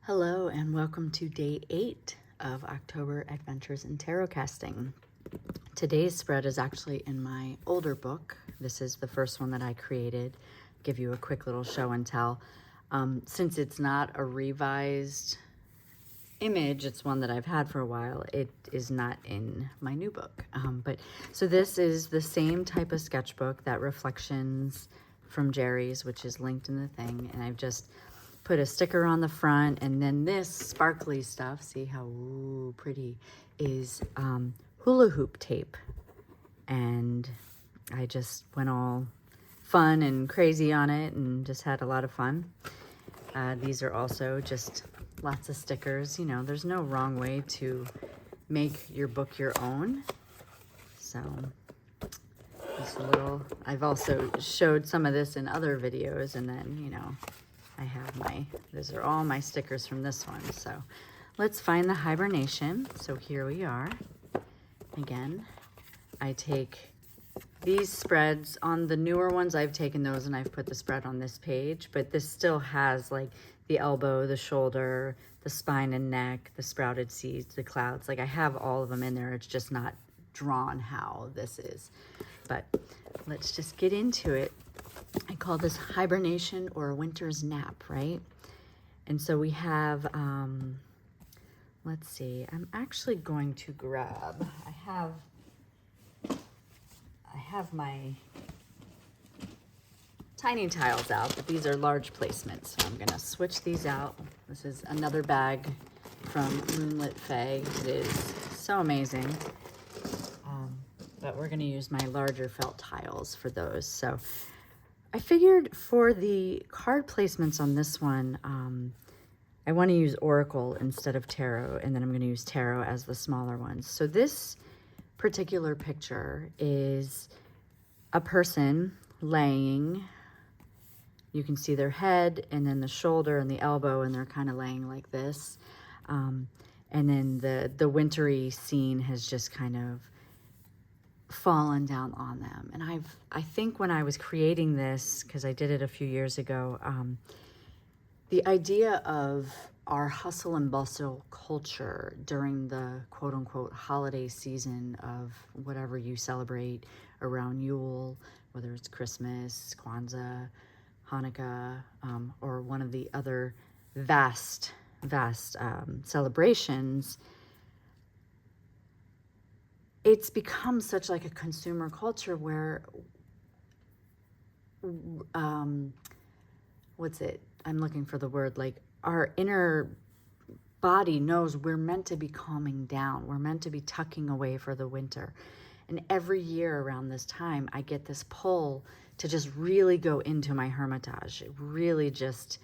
Hello and welcome to day 8 of October Adventures in Tarot Casting. Today's spread is actually in my older book. This is the first one that I created. Give you a quick little show and tell. Since it's not a revised image, it's one that I've had for a while. It is not in my new book. So this is the same type of sketchbook, that Reflections from Jerry's, which is linked in the thing, and I've just put a sticker on the front, and then this sparkly stuff, see how pretty, is hula hoop tape. And I just went all fun and crazy on it and just had a lot of fun. These are also just lots of stickers. You know, there's no wrong way to make your book your own. So just a little, I've also showed some of this in other videos, and then, you know, I have those are all my stickers from this one. So let's find the Hibernation. So here we are. Again, I take these spreads on the newer ones. I've taken those and I've put the spread on this page, but this still has like the elbow, the shoulder, the spine and neck, the sprouted seeds, the clouds. Like I have all of them in there. It's just not drawn how this is. But let's just get into it. I call this hibernation or a winter's nap, right? And so we have, let's see, I'm actually going to grab, I have my tiny tiles out, but these are large placements. So I'm gonna switch these out. This is another bag from Moonlit Fae. It is so amazing. But we're gonna use my larger felt tiles for those. So I figured for the card placements on this one, I want to use Oracle instead of Tarot, and then I'm going to use Tarot as the smaller ones. So this particular picture is a person laying. You can see their head and then the shoulder and the elbow, and they're kind of laying like this. And then the wintry scene has just kind of fallen down on them. And I think when I was creating this, because I did it a few years ago, the idea of our hustle and bustle culture during the quote unquote holiday season of whatever you celebrate around Yule, whether it's Christmas, Kwanzaa, Hanukkah, or one of the other vast celebrations, it's become such like a consumer culture where, what's it? I'm looking for the word, like our inner body knows we're meant to be calming down. We're meant to be tucking away for the winter. And every year around this time, I get this pull to just really go into my hermitage. Really just,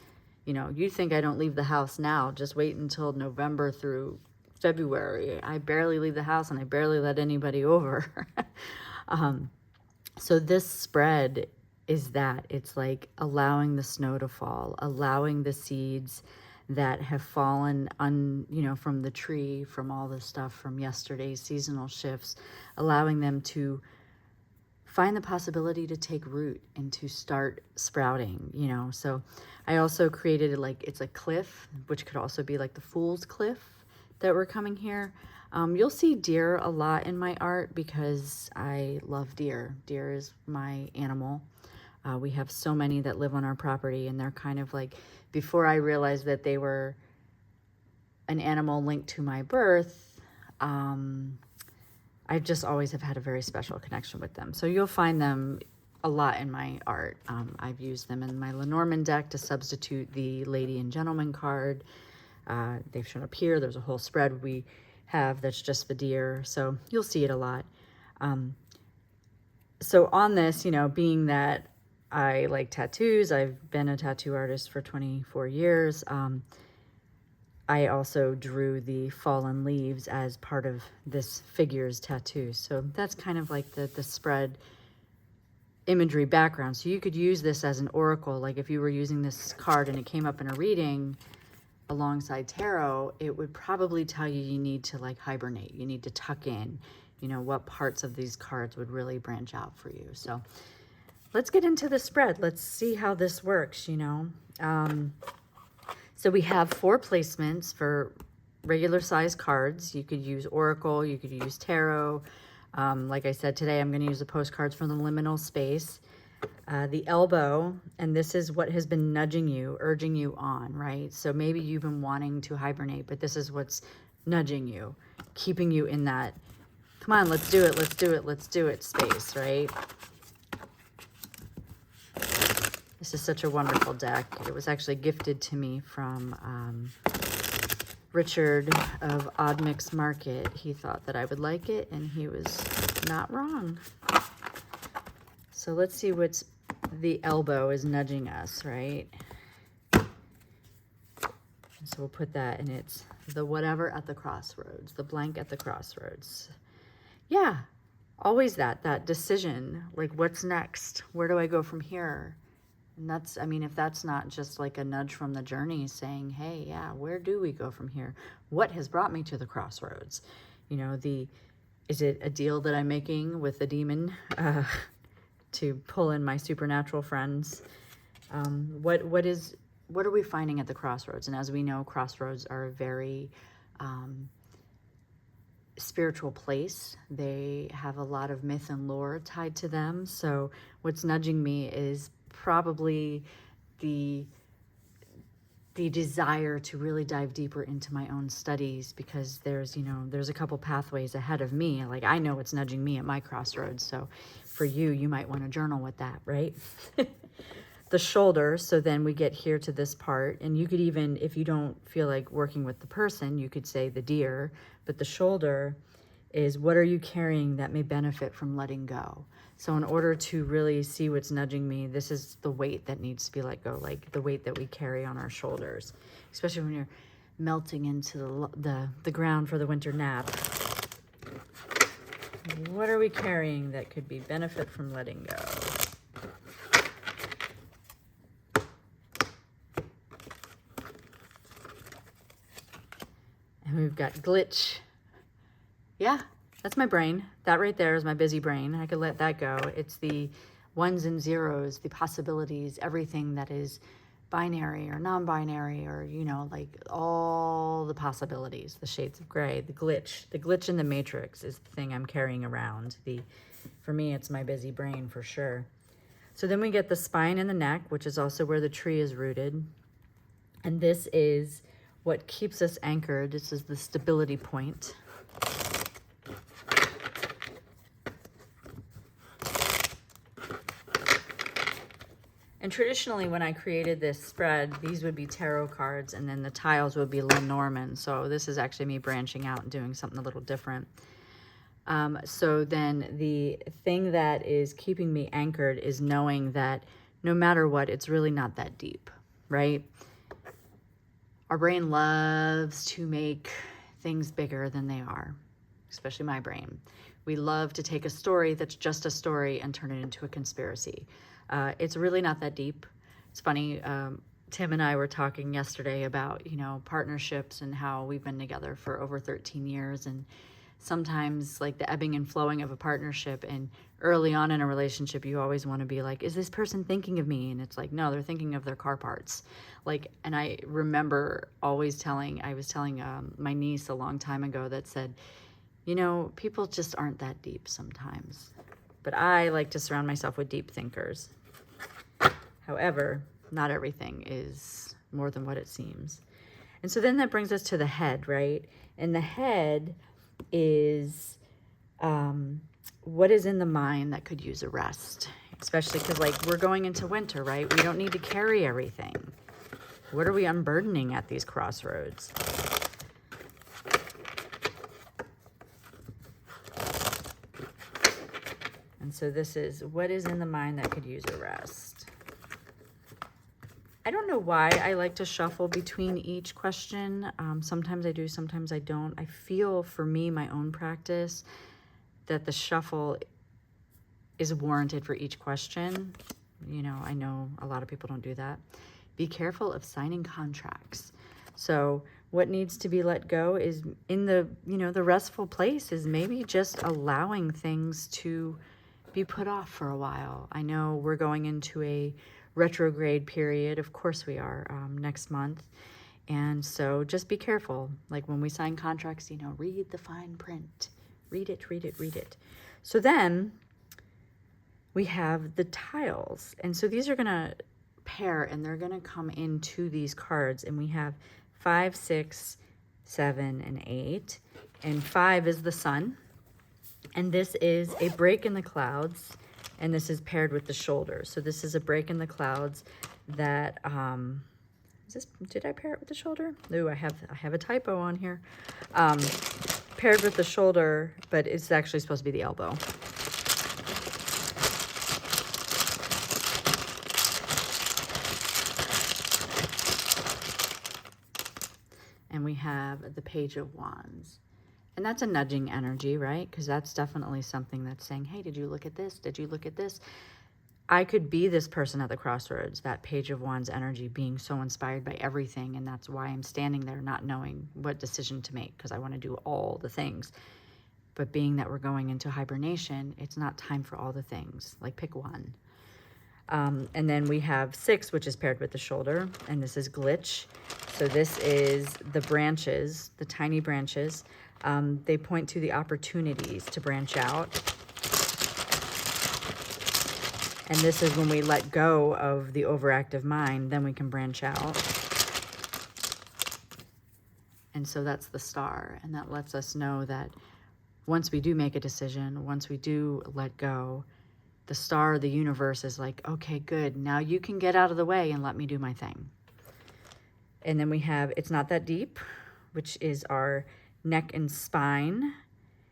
you know, you think I don't leave the house now, just wait until November through February. I barely leave the house and I barely let anybody over. So this spread is that it's like allowing the snow to fall, allowing the seeds that have fallen from the tree, from all the stuff from yesterday's seasonal shifts, allowing them to find the possibility to take root and to start sprouting, you know. So I also created it's a cliff, which could also be like the Fool's Cliff that we're coming here. You'll see deer a lot in my art because I love deer. Deer is my animal. We have so many that live on our property, and they're kind of like, before I realized that they were an animal linked to my birth, I just always have had a very special connection with them. So you'll find them a lot in my art. I've used them in my Lenormand deck to substitute the Lady and Gentleman card. They've shown up here. There's a whole spread we have that's just the deer. So you'll see it a lot. So on this, you know, being that I like tattoos, I've been a tattoo artist for 24 years. I also drew the fallen leaves as part of this figure's tattoo. So that's kind of like the spread imagery background. So you could use this as an oracle. Like if you were using this card and it came up in a reading alongside tarot, it would probably tell you you need to like hibernate. You need to tuck in, you know, what parts of these cards would really branch out for you. So let's get into the spread. Let's see how this works, you know. So we have 4 placements for regular size cards. You could use Oracle, you could use Tarot. Like I said, today I'm going to use the postcards from the Liminal Space. The elbow, and this is what has been nudging you, urging you on, right? So maybe you've been wanting to hibernate, but this is what's nudging you, keeping you in that, come on, let's do it, let's do it, let's do it space, right? This is such a wonderful deck. It was actually gifted to me from Richard of Odd Mix Market. He thought that I would like it, and he was not wrong. So let's see what's the elbow is nudging us, right? So we'll put that, and it's the whatever at the crossroads, the blank at the crossroads. Yeah, always that decision, like what's next? Where do I go from here? And that's, I mean, if that's not just like a nudge from the journey saying, hey, yeah, where do we go from here? What has brought me to the crossroads? You know, is it a deal that I'm making with the demon to pull in my supernatural friends? What are we finding at the crossroads? And as we know, crossroads are a very spiritual place. They have a lot of myth and lore tied to them. So what's nudging me is probably the desire to really dive deeper into my own studies, because there's a couple pathways ahead of me. Like, I know what's nudging me at my crossroads. So for you, you might want to journal with that, right? The shoulder. So then we get here to this part, and you could even, if you don't feel like working with the person, you could say the deer, but the shoulder is, what are you carrying that may benefit from letting go? So in order to really see what's nudging me, this is the weight that needs to be let go, like the weight that we carry on our shoulders, especially when you're melting into the ground for the winter nap. What are we carrying that could be benefit from letting go? And we've got glitch. Yeah, that's my brain. That right there is my busy brain. I could let that go. It's the ones and zeros, the possibilities, everything that is binary or non-binary, or, like all the possibilities, the shades of gray, the glitch in the matrix is the thing I'm carrying around. For me, it's my busy brain for sure. So then we get the spine and the neck, which is also where the tree is rooted. And this is what keeps us anchored. This is the stability point. And traditionally, when I created this spread, these would be tarot cards, and then the tiles would be Lenormand. So this is actually me branching out and doing something a little different. So then the thing that is keeping me anchored is knowing that no matter what, it's really not that deep, right? Our brain loves to make things bigger than they are, especially my brain. We love to take a story that's just a story and turn it into a conspiracy. It's really not that deep. It's funny, Tim and I were talking yesterday about, partnerships and how we've been together for over 13 years. And sometimes, like, the ebbing and flowing of a partnership, and early on in a relationship, you always want to be like, is this person thinking of me? And it's like, no, they're thinking of their car parts. Like, and I remember I was telling my niece a long time ago that said, people just aren't that deep sometimes. But I like to surround myself with deep thinkers. However, not everything is more than what it seems. And so then that brings us to the head, right? And the head is what is in the mind that could use a rest, especially because, like, we're going into winter, right? We don't need to carry everything. What are we unburdening at these crossroads? And so this is what is in the mind that could use a rest. I don't know why I like to shuffle between each question. Sometimes I do, sometimes I don't. I feel, for me, my own practice, that the shuffle is warranted for each question. I know a lot of people don't do that. Be careful of signing contracts. So what needs to be let go is in the restful place is maybe just allowing things to be put off for a while. I know we're going into a retrograde period. Of course we are, next month. And so just be careful. Like when we sign contracts, you know, read the fine print. Read it, read it, read it. So then we have the tiles. And so these are going to pair and they're going to come into these cards. And we have 5, 6, 7, and 8. And 5 is the sun. And this is a break in the clouds. And this is paired with the shoulder. So this is a break in the clouds that, did I pair it with the shoulder? Ooh, I have a typo on here. Paired with the shoulder, but it's actually supposed to be the elbow. And we have the Page of Wands. And that's a nudging energy, right? Because that's definitely something that's saying, hey, did you look at this? Did you look at this? I could be this person at the crossroads, that Page of Wands energy, being so inspired by everything. And that's why I'm standing there not knowing what decision to make, because I want to do all the things. But being that we're going into hibernation, it's not time for all the things. Like pick one. And then we have 6, which is paired with the shoulder. And this is glitch. So this is the branches, the tiny branches. They point to the opportunities to branch out. And this is when we let go of the overactive mind, then we can branch out. And so that's the star. And that lets us know that once we do make a decision, once we do let go, the star, the universe is like, okay, good. Now you can get out of the way and let me do my thing. And then we have It's Not That Deep, which is our neck and spine.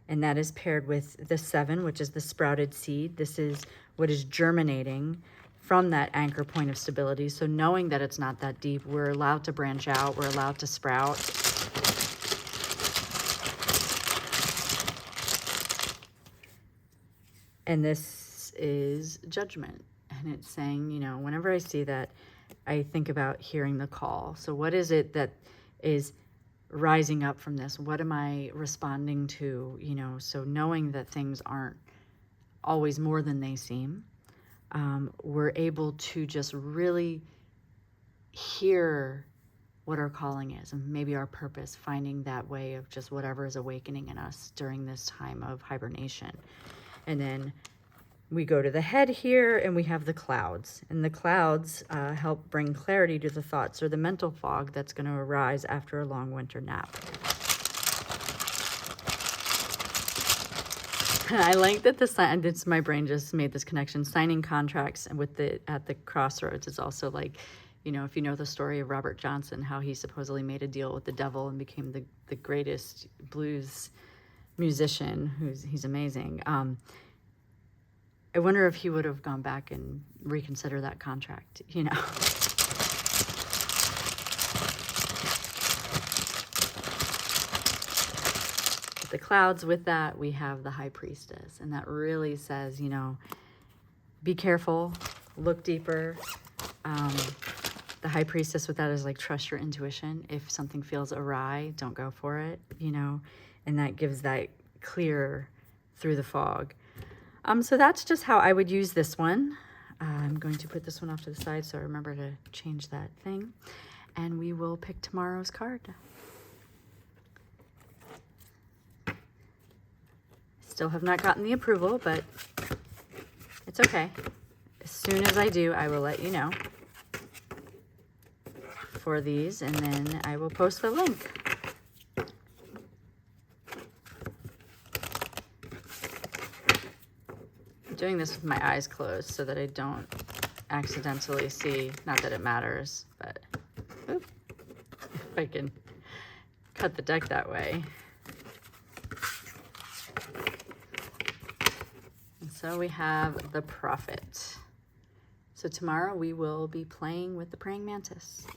And that is paired with the 7, which is the sprouted seed. This is what is germinating from that anchor point of stability. So knowing that it's not that deep, we're allowed to branch out. We're allowed to sprout. And this is Judgment. And it's saying, you know, whenever I see that, I think about hearing the call. So what is it that is rising up from this? What am I responding to? You know, so knowing that things aren't always more than they seem, we're able to just really hear what our calling is and maybe our purpose, finding that way of just whatever is awakening in us during this time of hibernation. And then we go to the head here and we have the clouds. And the clouds help bring clarity to the thoughts or the mental fog that's going to arise after a long winter nap. I like that the sign, my brain just made this connection. Signing contracts and at the crossroads is also like, you know, if you know the story of Robert Johnson, how he supposedly made a deal with the devil and became the greatest blues musician, he's amazing. I wonder if he would have gone back and reconsidered that contract, you know. The clouds, with that, we have the High Priestess. And that really says, you know, be careful, look deeper. The High Priestess with that is like, trust your intuition. If something feels awry, don't go for it, you know. And that gives that clear through the fog. So that's just how I would use this one. I'm going to put this one off to the side so I remember to change that thing. And we will pick tomorrow's card. Still have not gotten the approval, but it's okay. As soon as I do, I will let you know for these, and then I will post the link. I'm doing this with my eyes closed so that I don't accidentally see, not that it matters, but oops, if I can cut the deck that way. So we have the Prophet. So tomorrow we will be playing with the Praying Mantis.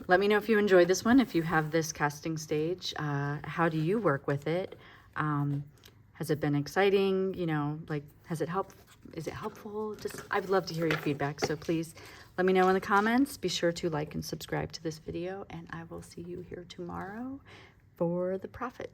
Let me know if you enjoyed this one. If you have this casting stage, how do you work with it? Has it been exciting? You know, like, has it helped? Is it helpful? Just, I'd love to hear your feedback. So please let me know in the comments. Be sure to like and subscribe to this video, and I will see you here tomorrow for the Prophet.